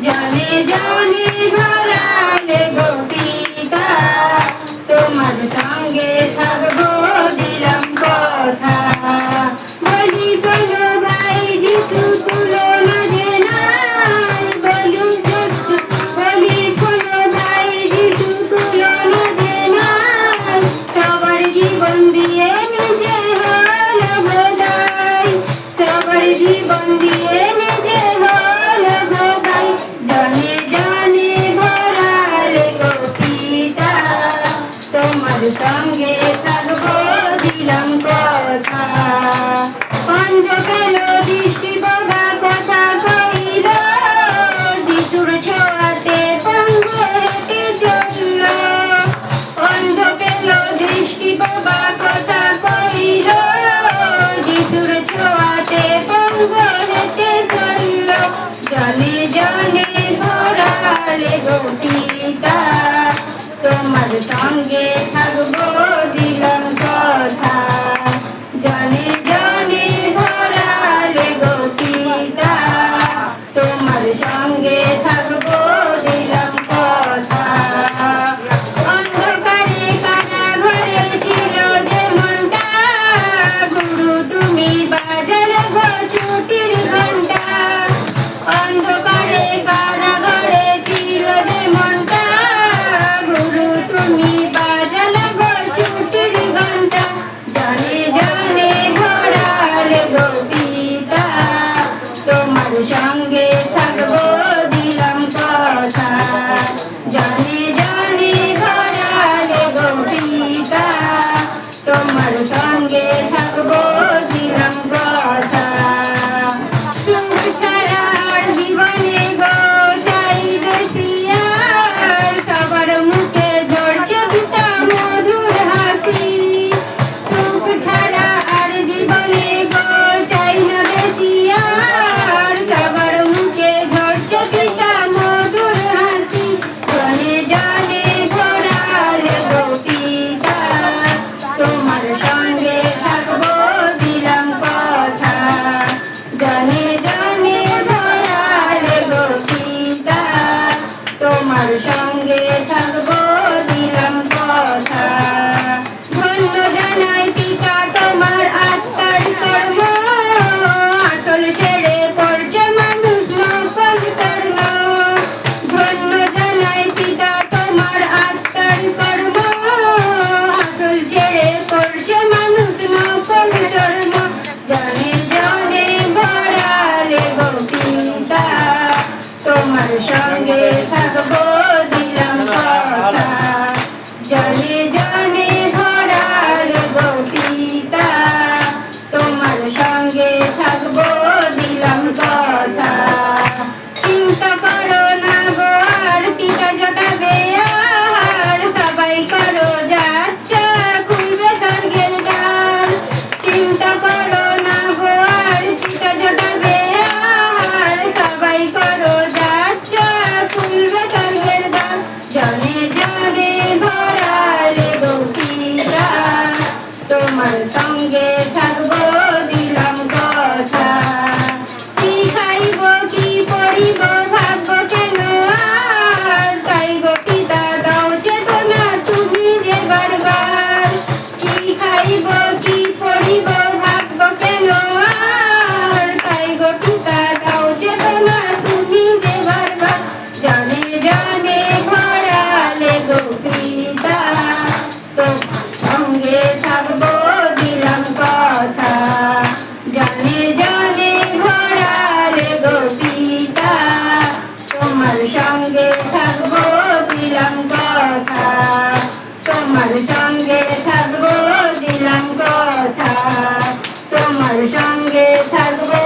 জানে জানে ধরালে গো পিতা, তোমার সঙ্গে থাকবো দিলাম কথা। বলি চলো ভাই যিশু তুলনা যে নাই, বলি চলো ভাই যিশু তুলনা যে নাই, সবার জীবন দিয়ে নিজে হলো বোঝাই, সবার জীবন দিয়ে নিজে হলো বোঝাই। জানে জানে ভরালে গো পিতা, তোমার সঙ্গে থাকবো দিলাম কথা। পঞ্জ পেল দৃষ্টি বগা কথা কইল, যিশুর ছোঁয়াতে পঙ্গ হেঁটে চলল। অন্ধ পেল দৃষ্টি বগা কথা কইল, যিশুর ছোঁয়াতে পঙ্গ হেঁটে চলল। জানে জানে ভরালে গো পিতা, তোমার সঙ্গে থাকবো দিলাম কথা। জানে জানে ধরালে গো পিতা, তোমার সঙ্গে থাকবো দিলাম কথা। অন্ধকারে কারাঘরে ছিল যে মনটা, গুরু তুমি বাজালে গো ছুটির ঘণ্টা। অন্ধকারে কারাঘরে ছিল যে মনটা, গুরু তুমি বাজালে গো ছুটির ঘণ্টা। জানে জানে ধরালে গো পিতা, তোমার সঙ্গে থাকবো দিলাম কথা। জানে জানে ধরালে গো পিতা, তোমার সঙ্গে থাকবো দিলাম কথা। সুখ ছাড়া আর জীবনে গো চাই বেশি আর, সবার মুখে ঝরছে পিতা মধুর হাসি। সুখ ছাড়া আর জীবনে গো চাই না বেশি আর, সবার মুখে ঝরছে পিতা মধুর হাসি। জানে জানে ধরালে গো পিতা, তোমার সঙ্গে থাকবো দিলাম কথা। জানে জানে ধরালে গো পিতা, তোমার সঙ্গে থাকবো দিলাম কথা। ধন্য জানাই পিতা তোমার আত্মার কর্ম, আসল ছেড়ে পড়ছে মানুষ নকল কর্ম। ধন্য জানাই পিতা তোমার আত্মার কর্ম, আসল ছেড়ে পড়ছে মানুষ নকল কর্ম। জানে জানে ভরালে গো পিতা, তোমার সঙ্গে থাকবো দিলাম কথা। জানে জানে ভরালে গো পিতা, তোমার সঙ্গে থাকবো দিলাম কথা। চিন্তা করো না গো আর পিতা জটাবে আর, সবাই করো যাচ্ছা খুলবে স্বর্গের দ্বার। চিন্তা করো না গো আর পিতা জটাবে আর, সবাই করো যাচ্ছা খুলবে স্বর্গের দ্বার। জানে জানে ভরালে গো পিতা, তোমার সঙ্গে থাকবো দিলাম কথা। কি খাইব কি পড়িব ভাববো কেন আর, তাই গো পিতা দাও চেতনা তুমি যে বারবার। কি খাইব কি পড়িব ভাববো কেন আর, তাই গো পিতা দাও চেতনা তুমি যে বারবার। জানে জানে ভরালে গো পিতা, তোমার সঙ্গে থাকবো দিলাম কথা। জানে জানে ভরালে গো পিতা, তোমার সঙ্গে থাকবো দিলাম কথা। তোমার সঙ্গে থাকবো দিলাম কথা, তোমার সঙ্গে থাকবো